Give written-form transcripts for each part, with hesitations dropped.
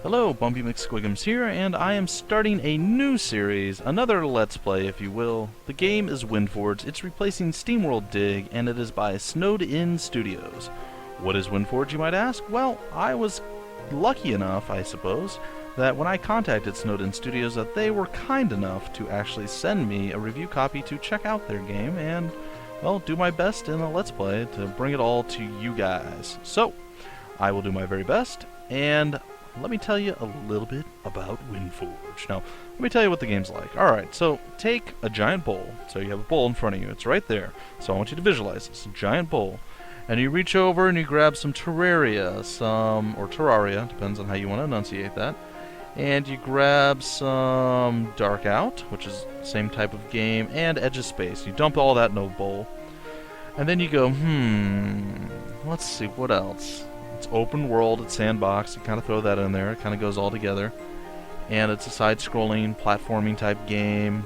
Hello, Bumpy McSquigums here, and I am starting a new series, another Let's Play, if you will. The game is WindForge. It's replacing SteamWorld Dig, and it is by Snowed In Studios. What is WindForge, you might ask? Well, I was lucky enough, I suppose, that when I contacted Snowed In Studios, that they were kind enough to actually send me a review copy to check out their game, and, well, do my best in a Let's Play to bring it all to you guys. So, I will do my very best, and let me tell you a little bit about WindForge. Now, let me tell you what the game's like. Alright, so take a giant bowl. So you have a bowl in front of you. It's right there. So I want you to visualize this. A giant bowl. And you reach over and you grab some Terraria, or Terraria, depends on how you want to enunciate that. And you grab some Dark Out, which is the same type of game, and Edge of Space. You dump all that in a bowl. And then you go, let's see, what else? It's open world, it's sandbox, you kind of throw that in there, it kind of goes all together. And it's a side-scrolling, platforming type game,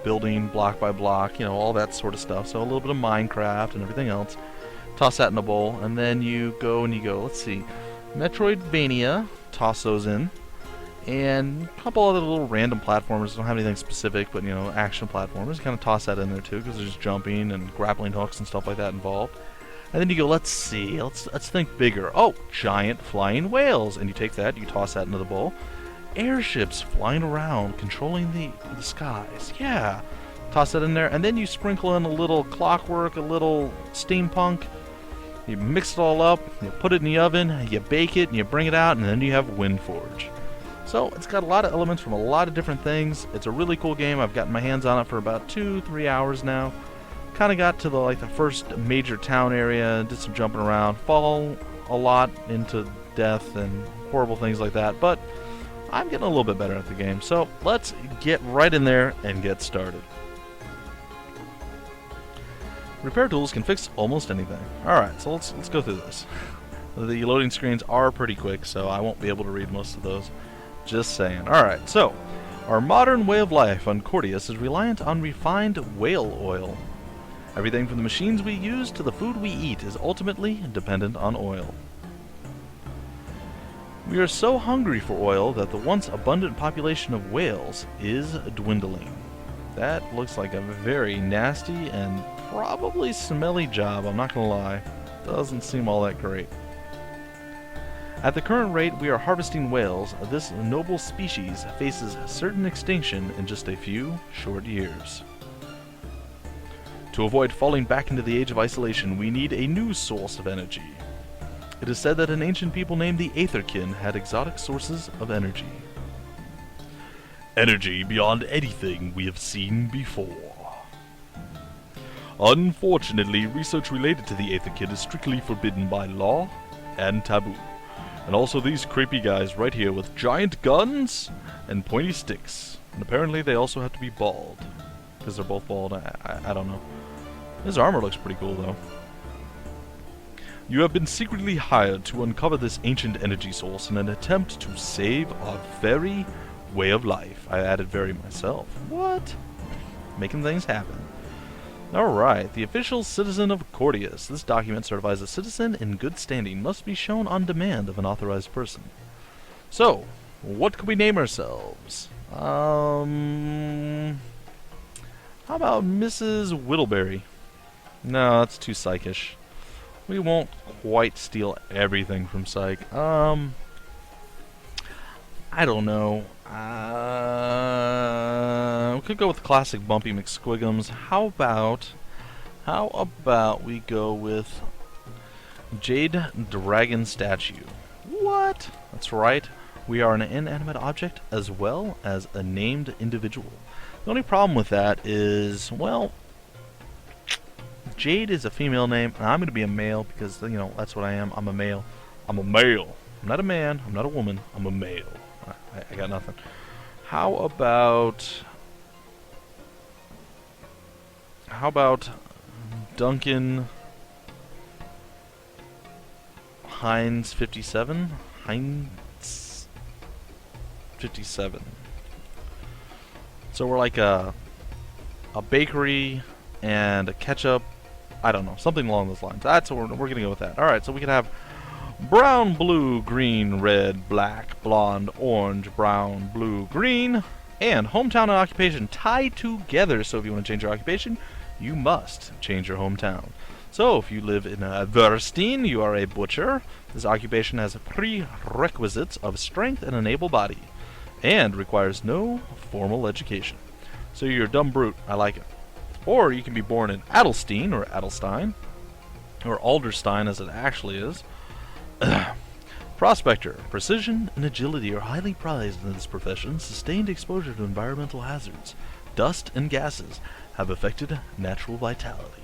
building block by block, you know, all that sort of stuff. So a little bit of Minecraft and everything else. Toss that in a bowl, and then you go, let's see, Metroidvania, toss those in. And a couple other little random platformers, don't have anything specific, but, you know, action platformers, kind of toss that in there too, because there's jumping and grappling hooks and stuff like that involved. And then you go, let's see, let's think bigger. Oh, giant flying whales. And you take that, you toss that into the bowl. Airships flying around, controlling the skies. Yeah. Toss that in there. And then you sprinkle in a little clockwork, a little steampunk. You mix it all up, you put it in the oven, you bake it, and you bring it out, and then you have WindForge. So it's got a lot of elements from a lot of different things. It's a really cool game. I've gotten my hands on it for about 2-3 hours now. Kind of got to the first major town area, did some jumping around, fall a lot into death and horrible things like that, but I'm getting a little bit better at the game. So let's get right in there and get started. Repair tools can fix almost anything. Alright, so let's go through this. The loading screens are pretty quick, so I won't be able to read most of those. Just saying. Alright, so our modern way of life on Cordius is reliant on refined whale oil. Everything from the machines we use to the food we eat is ultimately dependent on oil. We are so hungry for oil that the once abundant population of whales is dwindling. That looks like a very nasty and probably smelly job, I'm not gonna lie. Doesn't seem all that great. At the current rate we are harvesting whales, this noble species faces certain extinction in just a few short years. To avoid falling back into the age of isolation, we need a new source of energy. It is said that an ancient people named the Aetherkin had exotic sources of energy. Energy beyond anything we have seen before. Unfortunately, research related to the Aetherkin is strictly forbidden by law and taboo. And also these creepy guys right here with giant guns and pointy sticks. And apparently they also have to be bald. Because they're both bald, I don't know. His armor looks pretty cool, though. You have been secretly hired to uncover this ancient energy source in an attempt to save our very way of life. I added very myself. What? Making things happen. Alright, the official citizen of Cordius. This document certifies a citizen in good standing must be shown on demand of an authorized person. So, what could we name ourselves? How about Mrs. Whittleberry? No, that's too psychish. We won't quite steal everything from Psych. I don't know. We could go with the classic Bumpy McSquigums. How about we go with Jade Dragon Statue? What? That's right. We are an inanimate object as well as a named individual. The only problem with that is, well, Jade is a female name, and I'm going to be a male because, you know, that's what I am. I'm a male. I'm a male. I'm not a man. I'm not a woman. I'm a male. I got nothing. How about Duncan Heinz 57? Heinz 57. So we're like a bakery and a ketchup, I don't know, something along those lines. That's what we're gonna go with that. All right, so we could have brown, blue, green, red, black, blonde, orange, brown, blue, green, and hometown and occupation tied together. So if you want to change your occupation, you must change your hometown. So if you live in Verstein, you are a butcher. This occupation has prerequisites of strength and an able body, and requires no formal education. So you're a dumb brute. I like it. Or you can be born in Adelstein, or Adelstein, or Alderstein as it actually is. Prospector. Precision and agility are highly prized in this profession. Sustained exposure to environmental hazards, dust and gases, have affected natural vitality.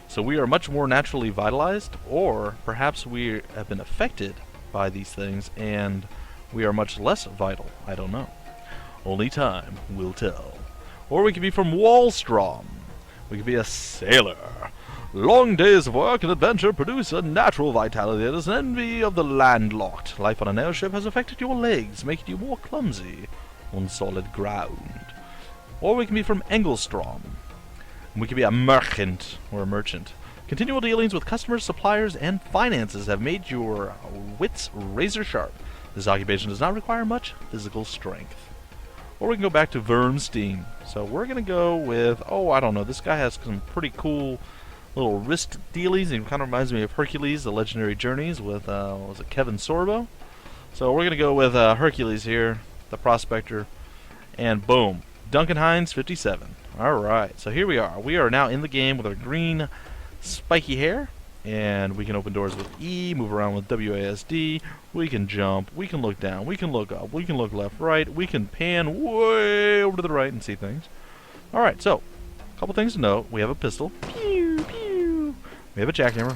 So we are much more naturally vitalized, or perhaps we have been affected by these things and we are much less vital. I don't know. Only time will tell. Or we could be from Wallstrom. We could be a sailor. Long days of work and adventure produce a natural vitality that is an envy of the landlocked. Life on an airship has affected your legs, making you more clumsy on solid ground. Or we can be from Engelstrom. We can be a merchant, or a merchant. Continual dealings with customers, suppliers, and finances have made your wits razor sharp. This occupation does not require much physical strength. Or we can go back to Vermstein. So we're going to go with, I don't know, this guy has some pretty cool little wrist dealies. He kind of reminds me of Hercules, The Legendary Journeys, with, was it Kevin Sorbo? So we're going to go with Hercules here, the prospector, and boom, Duncan Hines, 57. Alright, so here we are. We are now in the game with our green spiky hair, and we can open doors with E, move around with WASD, we can jump, we can look down, we can look up, we can look left, right, we can pan way over to the right and see things. Alright, so, a couple things to note. We have a pistol. Pew, pew. We have a jackhammer,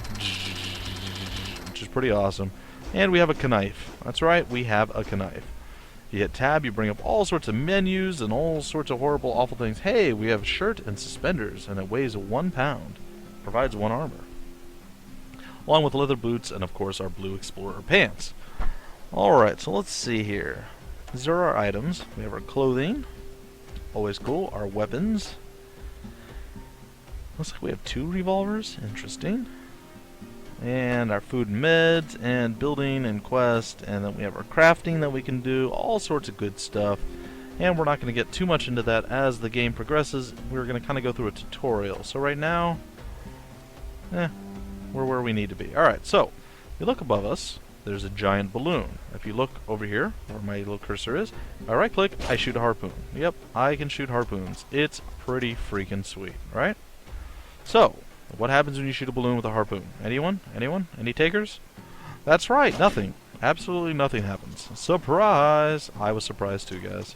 which is pretty awesome. And we have a knife. That's right, we have a knife. You hit tab, you bring up all sorts of menus and all sorts of horrible, awful things. Hey, we have a shirt and suspenders, and it weighs 1 pound. Provides 1 armor. Along with leather boots and, of course, our blue explorer pants. Alright, so let's see here. These are our items. We have our clothing. Always cool. Our weapons. Looks like we have 2 revolvers. Interesting. And our food and meds, and building and quest, and then we have our crafting that we can do, all sorts of good stuff. And we're not going to get too much into that as the game progresses. We're going to kind of go through a tutorial. So right now, we're where we need to be. Alright, so, if you look above us, there's a giant balloon. If you look over here, where my little cursor is, I right click, I shoot a harpoon. Yep, I can shoot harpoons. It's pretty freaking sweet, right? So, what happens when you shoot a balloon with a harpoon? Anyone? Anyone? Any takers? That's right, nothing. Absolutely nothing happens. Surprise! I was surprised too, guys.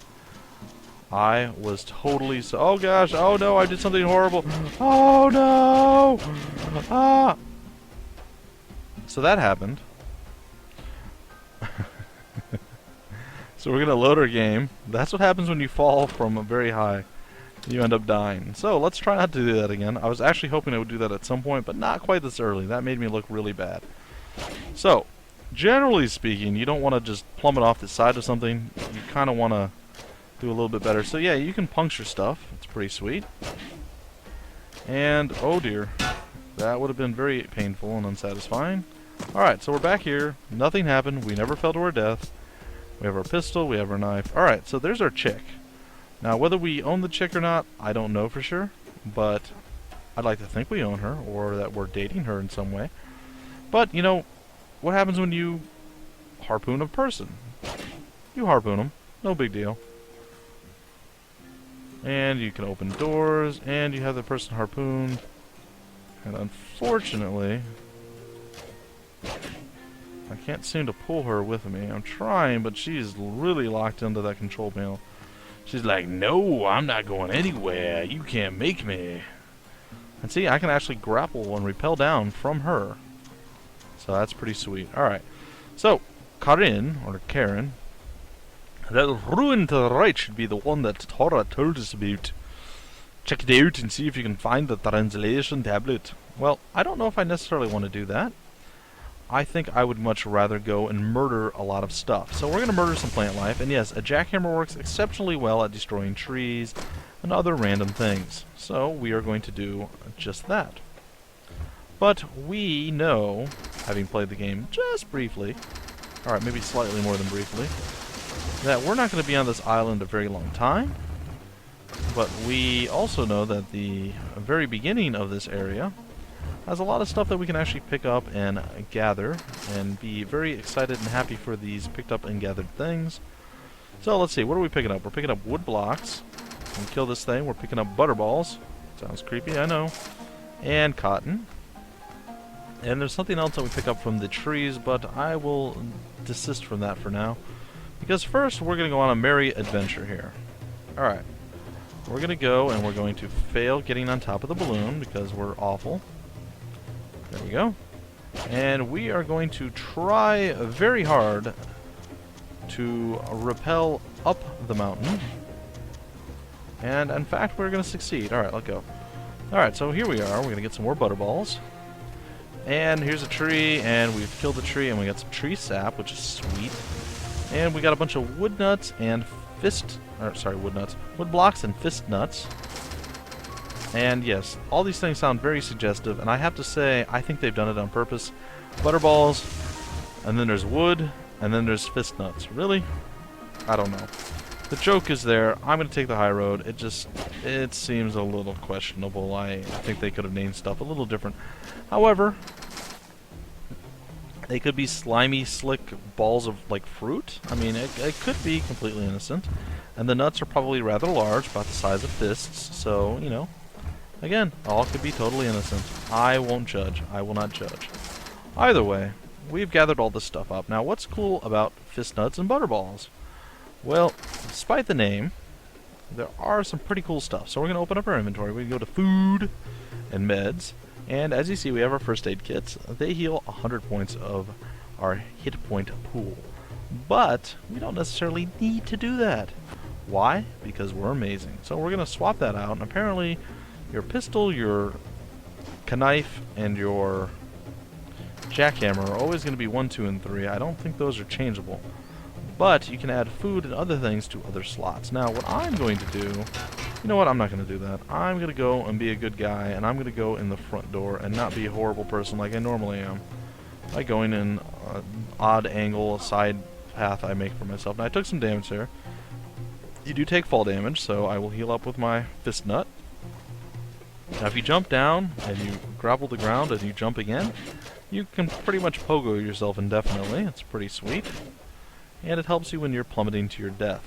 I was totally oh gosh, oh no, I did something horrible. Oh no! Ah! So that happened. So we're gonna load our game. That's what happens when you fall from a very high. You end up dying. So let's try not to do that again. I was actually hoping I would do that at some point, but not quite this early. That made me look really bad. So, generally speaking, you don't want to just plummet off the side of something. You kind of want to do a little bit better. So yeah, you can puncture stuff. It's pretty sweet. And, oh dear, that would have been very painful and unsatisfying. Alright, so we're back here. Nothing happened. We never fell to our death. We have our pistol. We have our knife. Alright, so there's our chick. Now, whether we own the chick or not, I don't know for sure. But I'd like to think we own her, or that we're dating her in some way. But, you know, what happens when you harpoon a person? You harpoon them. No big deal. And you can open doors, and you have the person harpooned. And unfortunately, I can't seem to pull her with me. I'm trying, but she's really locked into that control panel. She's like, no, I'm not going anywhere. You can't make me. And see, I can actually grapple and rappel down from her. So that's pretty sweet. Alright. So, Karin, or Karen, that ruin to the right should be the one that Tora told us about. Check it out and see if you can find the translation tablet. Well, I don't know if I necessarily want to do that. I think I would much rather go and murder a lot of stuff. So we're going to murder some plant life. And yes, a jackhammer works exceptionally well at destroying trees and other random things. So we are going to do just that. But we know having played the game just briefly, alright, maybe slightly more than briefly, that we're not going to be on this island a very long time. But we also know that the very beginning of this area has a lot of stuff that we can actually pick up and gather, and be very excited and happy for these picked up and gathered things. So let's see, what are we picking up? We're picking up wood blocks. We kill this thing. We're picking up butterballs. Sounds creepy, I know. And cotton. And there's something else that we pick up from the trees, but I will desist from that for now. Because first, we're going to go on a merry adventure here. Alright. We're going to go and we're going to fail getting on top of the balloon because we're awful. There we go. And we are going to try very hard to rappel up the mountain. And in fact, we're going to succeed. Alright, let's go. Alright, so here we are. We're going to get some more butterballs. And here's a tree, and we've killed the tree, and we got some tree sap, which is sweet. And we got a bunch of wood nuts and wood blocks and fist nuts. And yes, all these things sound very suggestive, and I have to say, I think they've done it on purpose. Butterballs, and then there's wood, and then there's fist nuts. Really? I don't know. The joke is there. I'm going to take the high road. It seems a little questionable. I think they could have named stuff a little different. However, they could be slimy, slick balls of, like, fruit. I mean, it could be completely innocent. And the nuts are probably rather large, about the size of fists. So, you know, again, all could be totally innocent. I won't judge. I will not judge. Either way, we've gathered all this stuff up. Now, what's cool about fist nuts and butterballs? Well, despite the name, there are some pretty cool stuff. So we're going to open up our inventory. We can go to food and meds. And as you see, we have our first aid kits. They heal 100 points of our hit point pool. But we don't necessarily need to do that. Why? Because we're amazing. So we're going to swap that out. And apparently, your pistol, your knife, and your jackhammer are always going to be 1, 2, and 3. I don't think those are changeable. But you can add food and other things to other slots. Now, what I'm going to do... You know what? I'm not going to do that. I'm going to go and be a good guy, and I'm going to go in the front door and not be a horrible person like I normally am. By going in an odd angle, a side path I make for myself. Now, I took some damage there. You do take fall damage, so I will heal up with my fist nut. Now, if you jump down and you grapple the ground and you jump again, you can pretty much pogo yourself indefinitely. It's pretty sweet. And it helps you when you're plummeting to your death.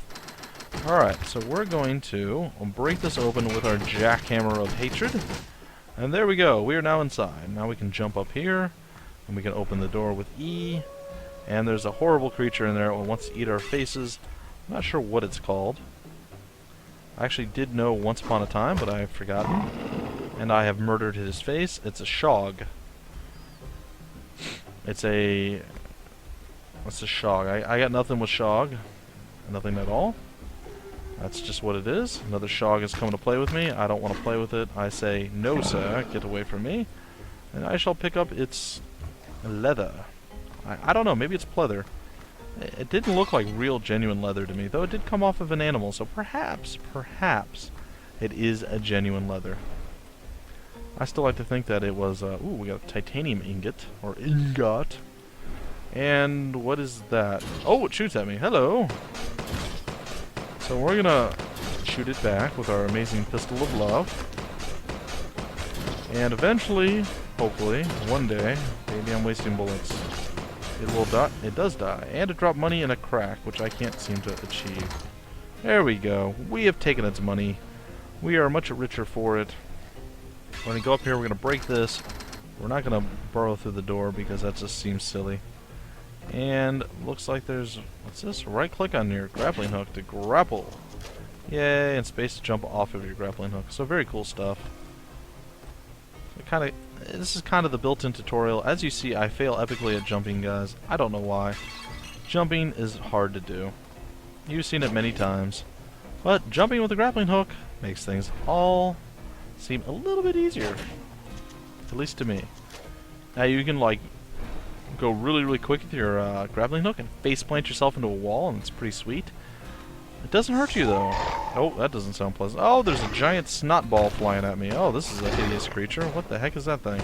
Alright, so we're going to break this open with our jackhammer of hatred. And there we go. We are now inside. Now we can jump up here, and we can open the door with E. And there's a horrible creature in there that wants to eat our faces. I'm not sure what it's called. I actually did know once upon a time, but I've forgotten. And I have murdered his face. It's a shog. It's a... What's a shog? I got nothing with shog. Nothing at all. That's just what it is. Another shog is coming to play with me. I don't want to play with it. I say, no sir, get away from me. And I shall pick up its leather. I don't know, maybe it's pleather. It didn't look like real genuine leather to me, though it did come off of an animal, so perhaps it is a genuine leather. I still like to think that it was, ooh, we got a titanium ingot, or ingot. And what is that? Oh, it shoots at me. Hello. So we're gonna shoot it back with our amazing pistol of love. And eventually, hopefully, one day, maybe I'm wasting bullets, it will die. It does die. And it dropped money in a crack, which I can't seem to achieve. There we go. We have taken its money. We are much richer for it. We're gonna go up here, we're gonna break this. We're not gonna burrow through the door because that just seems silly. And looks like there's, what's this? Right click on your grappling hook to grapple. Yay, and space to jump off of your grappling hook. So very cool stuff. This is kind of the built-in tutorial. As you see, I fail epically at jumping, guys. I don't know why. Jumping is hard to do. You've seen it many times. But jumping with a grappling hook makes things all seem a little bit easier. At least to me. Now you can, like, go really quick with your grappling hook and face plant yourself into a wall, and it's pretty sweet. It doesn't hurt you though. Oh, that doesn't sound pleasant. Oh, there's a giant snot ball flying at me. Oh, this is a hideous creature. What the heck is that thing?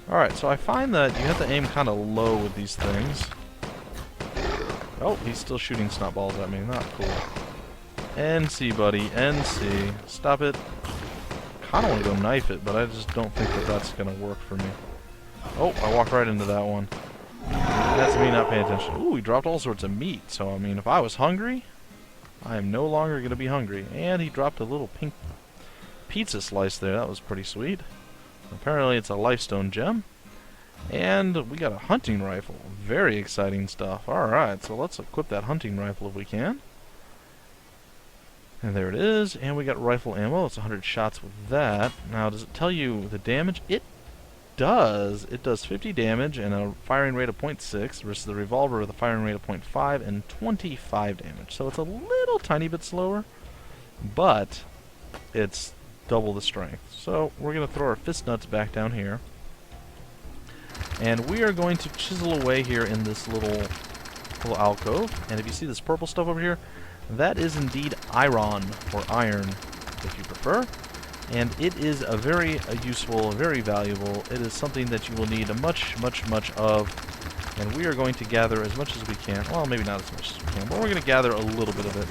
Alright, so I find that you have to aim kind of low with these things. Oh, he's still shooting snot balls at me. Not cool. NC, buddy. NC. Stop it. Kinda want to go knife it, but I just don't think that that's going to work for me. Oh, I walked right into that one. That's me not paying attention. Ooh, he dropped all sorts of meat. So, I mean, if I was hungry, I am no longer going to be hungry. And he dropped a little pink pizza slice there. That was pretty sweet. Apparently it's a lifestone gem. And we got a hunting rifle. Very exciting stuff. Alright, so let's equip that hunting rifle if we can. And there it is. And we got rifle ammo. It's 100 shots with that. Now, does it tell you the damage? It does. It does 50 damage and a firing rate of 0.6 versus the revolver with a firing rate of 0.5 and 25 damage. So it's a little tiny bit slower, but it's double the strength. So we're going to throw our fist nuts back down here. And we are going to chisel away here in this little alcove. And if you see this purple stuff over here, that is indeed iron, or iron, if you prefer. And it is a very useful, very valuable. It is something that you will need much of. And we are going to gather as much as we can. Well, maybe not as much as we can, but we're going to gather a little bit of it.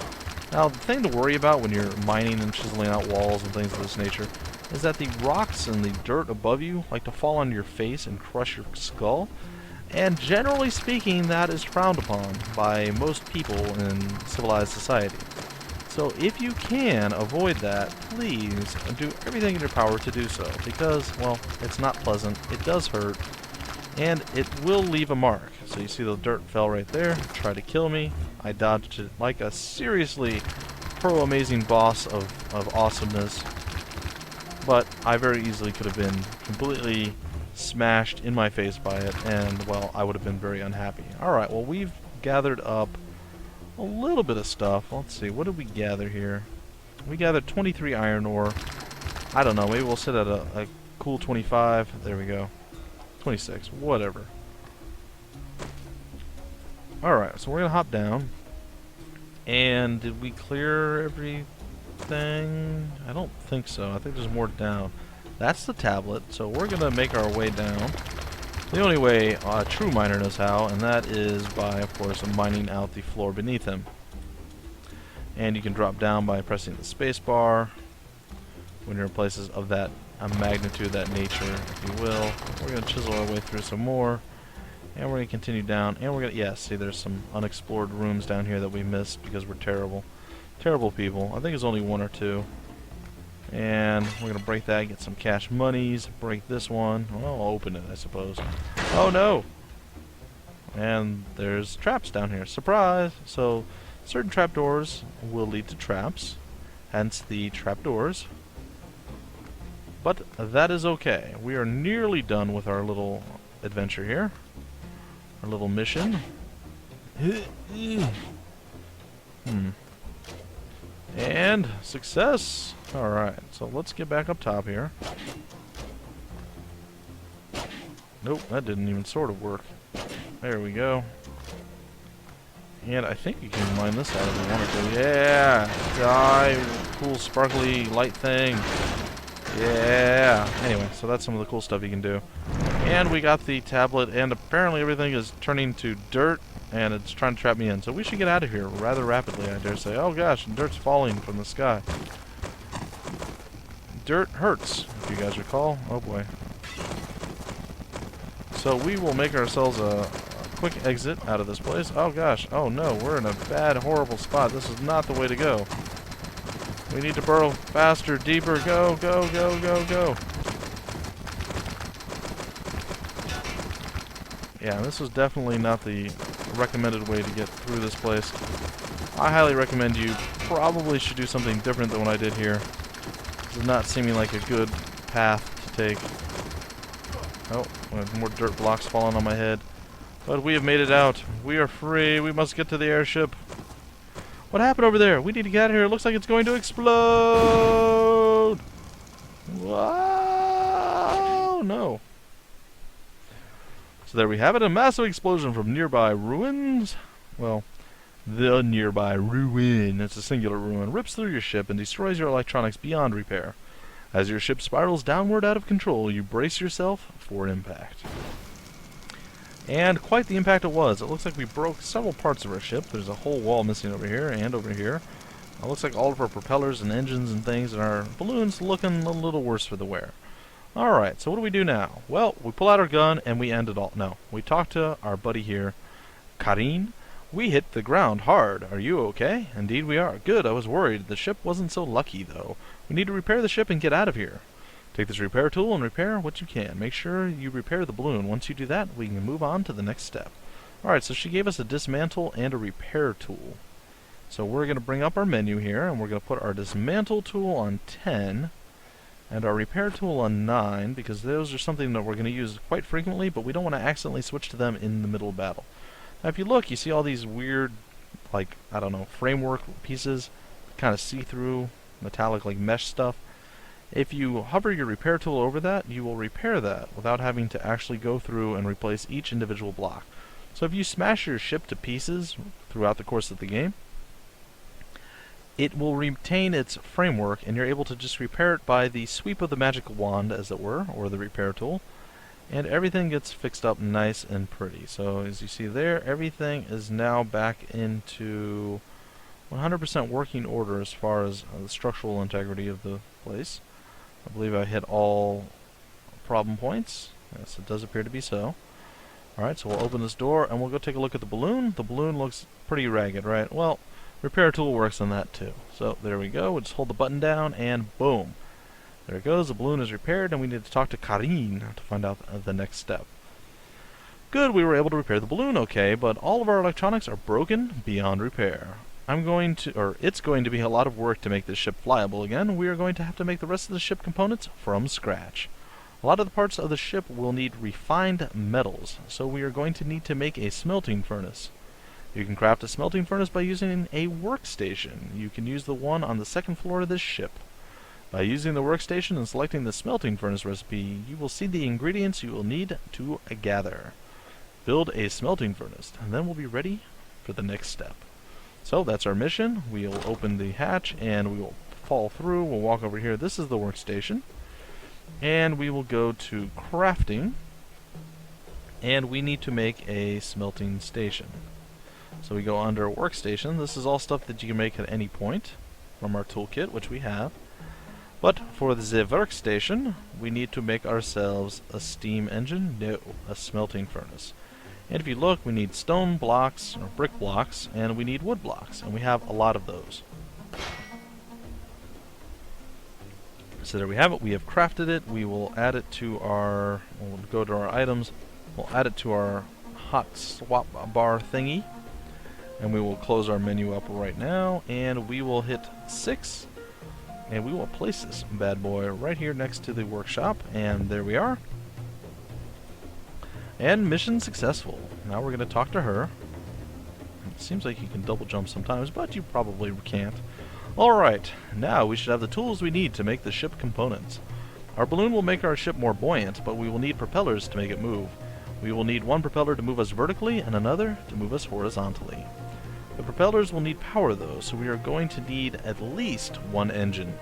Now, the thing to worry about when you're mining and chiseling out walls and things of this nature is that the rocks and the dirt above you like to fall on your face and crush your skull. And generally speaking, that is frowned upon by most people in civilized society. So if you can avoid that, please do everything in your power to do so, because, well, it's not pleasant, it does hurt, and it will leave a mark. So you see the dirt fell right there, tried to kill me, I dodged it like a seriously pro-amazing boss of awesomeness, but I very easily could have been completely smashed in my face by it, and, well, I would have been very unhappy. Alright, well, we've gathered up a little bit of stuff. Let's see, what did we gather here? We gathered 23 iron ore. I don't know, maybe we'll sit at a cool 25. There we go. 26, whatever. Alright, so we're going to hop down. And did we clear everything? I don't think so. I think there's more down. That's the tablet, so we're going to make our way down. The only way a true miner knows how, and that is by, of course, mining out the floor beneath him. And you can drop down by pressing the space bar when you're in places of that magnitude, that nature, if you will. We're going to chisel our way through some more, and we're going to continue down, and we're going to, yeah, see there's some unexplored rooms down here that we missed because we're terrible. Terrible people. I think there's only one or two. And we're going to break that, get some cash monies, break this one. Well, I'll open it, I suppose. Oh, no! And there's traps down here. Surprise! So, certain trapdoors will lead to traps, hence the trapdoors. But that is okay. We are nearly done with our little adventure here. Our little mission. And success! Alright, so let's get back up top here. Nope, that didn't even sort of work. There we go. And I think you can mine this out if you wanted to. Yeah! Die! Cool sparkly light thing. Yeah! Anyway, so that's some of the cool stuff you can do. And we got the tablet, and apparently everything is turning to dirt, and it's trying to trap me in. So we should get out of here rather rapidly, I dare say. Oh gosh, dirt's falling from the sky. Dirt hurts, if you guys recall. Oh boy. So we will make ourselves a quick exit out of this place. Oh gosh, oh no, we're in a bad, horrible spot. This is not the way to go. We need to burrow faster, deeper. Go, go, go, go, go. Yeah, this was definitely not the recommended way to get through this place. I highly recommend you probably should do something different than what I did here. This is not seeming like a good path to take. Oh, more dirt blocks falling on my head. But we have made it out. We are free. We must get to the airship. What happened over there? We need to get out of here. It looks like it's going to explode. Wow, no. So there we have it. A massive explosion from nearby ruins. Well, the nearby ruin. It's a singular ruin. Rips through your ship and destroys your electronics beyond repair. As your ship spirals downward out of control, you brace yourself for impact. And quite the impact it was. It looks like we broke several parts of our ship. There's a whole wall missing over here and over here. It looks like all of our propellers and engines and things, and our balloon's looking a little worse for the wear. Alright, so what do we do now? Well, we pull out our gun and we end it all. No, we talk to our buddy here, Karin. We hit the ground hard. Are you okay? Indeed we are. Good, I was worried. The ship wasn't so lucky, though. We need to repair the ship and get out of here. Take this repair tool and repair what you can. Make sure you repair the balloon. Once you do that, we can move on to the next step. Alright, so she gave us a dismantle and a repair tool. So we're going to bring up our menu here, and we're going to put our dismantle tool on 10, and our repair tool on 9, because those are something that we're going to use quite frequently, but we don't want to accidentally switch to them in the middle of battle. Now if you look, you see all these weird, like, I don't know, framework pieces, kind of see-through, metallic, like mesh stuff. If you hover your repair tool over that, you will repair that without having to actually go through and replace each individual block. So if you smash your ship to pieces throughout the course of the game, it will retain its framework, and you're able to just repair it by the sweep of the magic wand, as it were, or the repair tool, and everything gets fixed up nice and pretty. So as you see there, everything is now back into 100% working order as far as the structural integrity of the place. I believe I hit all problem points. Yes, it does appear to be so. Alright, so we'll open this door and we'll go take a look at the balloon. The balloon looks pretty ragged, right? Well, repair tool works on that too. So there we go. We'll just hold the button down and boom. There it goes. The balloon is repaired, and we need to talk to Karin to find out the next step. Good, we were able to repair the balloon okay, but all of our electronics are broken beyond repair. It's going to be a lot of work to make this ship flyable again. We are going to have to make the rest of the ship components from scratch. A lot of the parts of the ship will need refined metals, so we are going to need to make a smelting furnace. You can craft a smelting furnace by using a workstation. You can use the one on the second floor of this ship. By using the workstation and selecting the smelting furnace recipe, you will see the ingredients you will need to gather. Build a smelting furnace, and then we'll be ready for the next step. So that's our mission. We'll open the hatch and we will fall through. We'll walk over here. This is the workstation. And we will go to crafting. And we need to make a smelting station. So we go under workstation. This is all stuff that you can make at any point from our toolkit, which we have. But for the workstation, we need to make ourselves a steam engine. No, a smelting furnace. And if you look, we need stone blocks, or brick blocks, and we need wood blocks, and we have a lot of those. So there we have it. We have crafted it. We will add it to our, we'll go to our items, we'll add it to our hot swap bar thingy, and we will close our menu up right now, and we will hit 6, and we will place this bad boy right here next to the workshop, and there we are. And mission successful. Now we're going to talk to her. It seems like you can double jump sometimes, but you probably can't. Alright, now we should have the tools we need to make the ship components. Our balloon will make our ship more buoyant, but we will need propellers to make it move. We will need one propeller to move us vertically and another to move us horizontally. The propellers will need power though, so we are going to need at least one engine.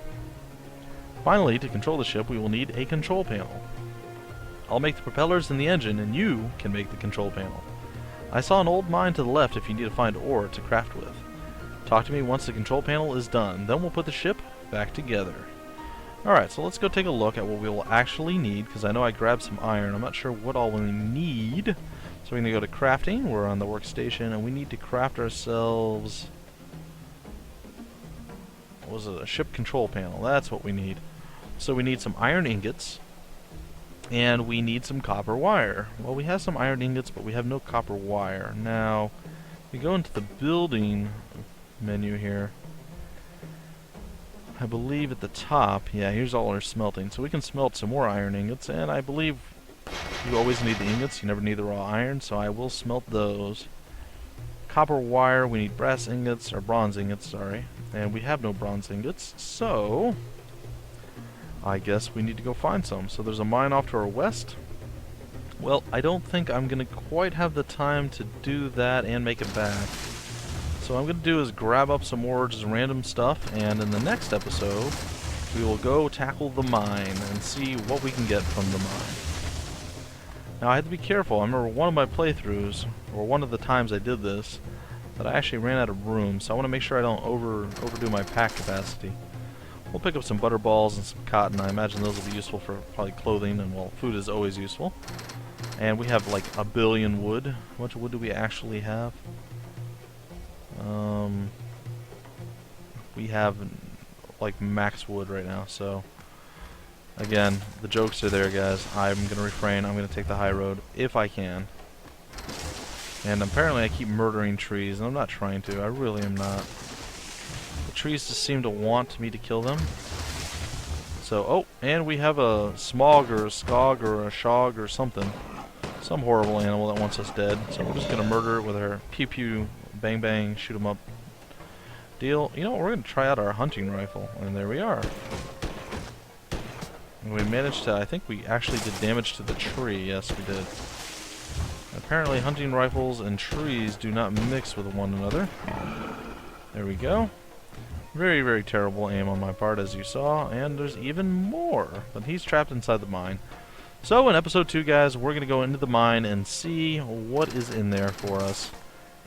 Finally, to control the ship, we will need a control panel. I'll make the propellers and the engine, and you can make the control panel. I saw an old mine to the left if you need to find ore to craft with. Talk to me once the control panel is done, then we'll put the ship back together. Alright, so let's go take a look at what we will actually need, because I know I grabbed some iron. I'm not sure what all we need. So we're going to go to crafting. We're on the workstation, and we need to craft ourselves... what was it? A ship control panel. That's what we need. So we need some iron ingots, and we need some copper wire. Well, we have some iron ingots, but we have no copper wire. Now, we go into the building menu here. I believe at the top, yeah, here's all our smelting. So we can smelt some more iron ingots, and I believe you always need the ingots. You never need the raw iron, so I will smelt those. Copper wire, we need brass ingots, or bronze ingots, sorry. And we have no bronze ingots, so I guess we need to go find some. So there's a mine off to our west. Well, I don't think I'm going to quite have the time to do that and make it back. So what I'm going to do is grab up some more just random stuff, and in the next episode, we will go tackle the mine and see what we can get from the mine. Now I had to be careful. I remember one of my playthroughs, or one of the times I did this, that I actually ran out of room, so I want to make sure I don't overdo my pack capacity. We'll pick up some butter balls and some cotton. I imagine those will be useful for probably clothing, and well, food is always useful. And we have like a billion wood. How much wood do we actually have? We have like max wood right now, so again, the jokes are there, guys. I'm gonna refrain. I'm gonna take the high road if I can. And apparently I keep murdering trees, and I'm not trying to. I really am not. The trees just seem to want me to kill them. So, oh, and we have a smog or a skog or a shog or something. Some horrible animal that wants us dead. So we're just gonna murder it with our pew pew, bang bang, shoot 'em up deal. You know what, we're gonna try out our hunting rifle, and there we are. And we managed to, I think we actually did damage to the tree. Yes, we did. Apparently hunting rifles and trees do not mix with one another. There we go. Very, very terrible aim on my part, as you saw, and there's even more, but he's trapped inside the mine. So in episode 2, guys, we're going to go into the mine and see what is in there for us.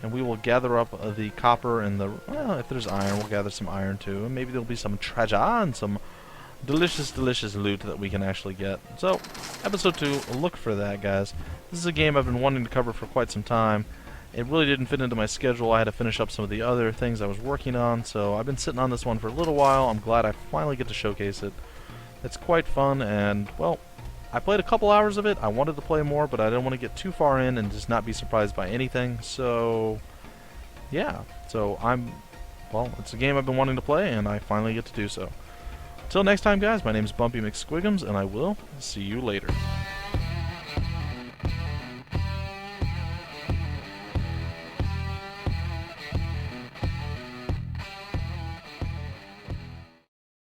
And we will gather up the copper and the, well, if there's iron, we'll gather some iron too, and maybe there'll be some treasure and some delicious, delicious loot that we can actually get. So, episode 2, look for that, guys. This is a game I've been wanting to cover for quite some time. It really didn't fit into my schedule. I had to finish up some of the other things I was working on, so I've been sitting on this one for a little while. I'm glad I finally get to showcase it. It's quite fun, and, well, I played a couple hours of it. I wanted to play more, but I didn't want to get too far in and just not be surprised by anything, so yeah. So well, it's a game I've been wanting to play, and I finally get to do so. Until next time, guys, my name is Bumpy McSquigums, and I will see you later.